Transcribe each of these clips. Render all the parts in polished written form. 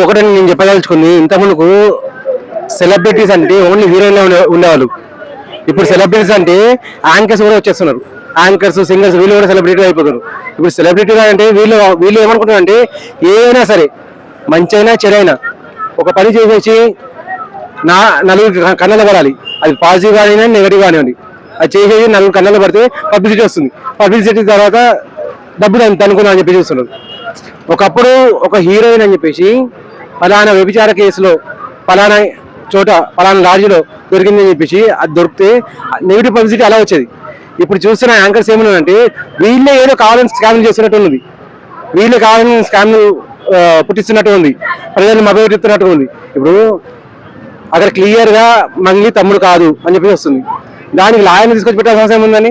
ఒకటి నేను చెప్పదలుచుకుంది, ఇంత ముందుకు సెలబ్రిటీస్ అంటే ఓన్లీ హీరోయిన్ ఉండేవాళ్ళు. ఇప్పుడు సెలబ్రిటీస్ అంటే యాంకర్స్ కూడా వచ్చేస్తున్నారు. యాంకర్స్, సింగర్స్ వీళ్ళు కూడా సెలబ్రిటీ అయిపోతారు. ఇప్పుడు సెలబ్రిటీ అంటే వీళ్ళు వీళ్ళు ఏమనుకుంటున్నారు అంటే ఏదైనా సరే మంచి అయినా చెడైనా ఒక పని చేసేసి నలుగురు కన్నెల పడాలి. అది పాజిటివ్ కానివ్వండి, నెగిటివ్ కానివ్వండి, అది చేసేసి నలుగురు కన్నెల పడితే పబ్లిసిటీ వస్తుంది. పబ్లిసిటీ తర్వాత డబ్బులు అంత అనుకున్నా అని చెప్పి చూస్తున్నారు. ఒకప్పుడు ఒక హీరోయిన్ అని చెప్పేసి పలానా వ్యభిచార కేసులో పలానా చోట పలానా లాడ్జిలో దొరికిందని చెప్పేసి అది దొరికితే నెగిటివ్ పబ్లిసిటీ అలా వచ్చేది. ఇప్పుడు చూస్తున్న యాంకర్స్ ఏమన్నారంటే వీళ్ళే ఏదో కావాలని స్కామ్ చేస్తున్నట్టు ఉంది, వీళ్ళే కావాలని స్కామ్ పుట్టిస్తున్నట్టు ఉంది, ప్రజలను మభ్యపెడుతున్నట్టు ఉంది. ఇప్పుడు అక్కడ క్లియర్ గా మంగ్లీ తమ్ముడు కాదు అని చెప్పి వస్తుంది. దానికి లాయర్ని తీసుకొచ్చి పెట్టాల్సిన అవసరం ఉందని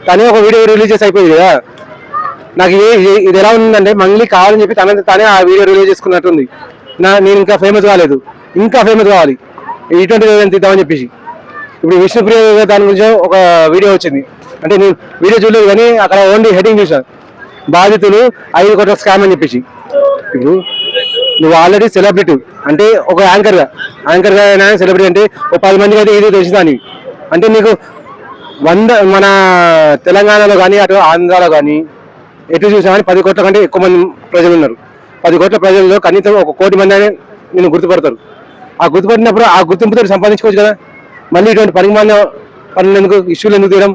తనే ఒక వీడియో రిలీజ్ చేసి అయిపోయింది కదా. నాకు ఇది ఎలా ఉందంటే మంగ్లీ కావాలని చెప్పి తనే ఆ వీడియో రిలీజ్ చేసుకున్నట్టుంది. నేను ఇంకా ఫేమస్ కాలేదు, ఇంకా ఫేమస్ కావాలి, ఇటువంటి తీద్దామని చెప్పేసి. ఇప్పుడు విష్ణుప్రియ దాని గురించి ఒక వీడియో వచ్చింది. అంటే నేను వీడియో చూడలేదు కానీ అక్కడ ఓన్లీ హెడ్డింగ్ చూసాను, బాధితులు 5 కోట్ల స్కామ్ అని చెప్పేసి. ఇప్పుడు నువ్వు ఆల్రెడీ సెలబ్రిటీ అంటే ఒక యాంకర్గా అయినా సెలబ్రిటీ అంటే ఒక 10 మందికి అయితే ఇది తెలిసిందని అంటే నీకు మన తెలంగాణలో కానీ అటు ఆంధ్రాలో కానీ ఎటు చూసా కానీ 10 కోట్ల కంటే ఎక్కువ మంది ప్రజలు ఉన్నారు. 10 కోట్ల ప్రజల్లో కనీసం 1 కోటి మంది అని నేను గుర్తుపడతారు. ఆ గుర్తుపట్టినప్పుడు ఆ గుర్తింపుతో సంపాదించుకోవచ్చు కదా. మళ్ళీ ఇటువంటి పనులు ఎందుకు, ఇష్యూలు ఎందుకు తీయడం?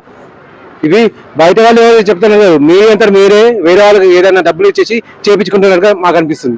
ఇవి బయట వాళ్ళు చెప్తున్నారు, మీరంతా మీరే వేరే వాళ్ళకి ఏదైనా డబ్బులు ఇచ్చేసి చేయించుకుంటున్నారుగా మాకు అనిపిస్తుంది.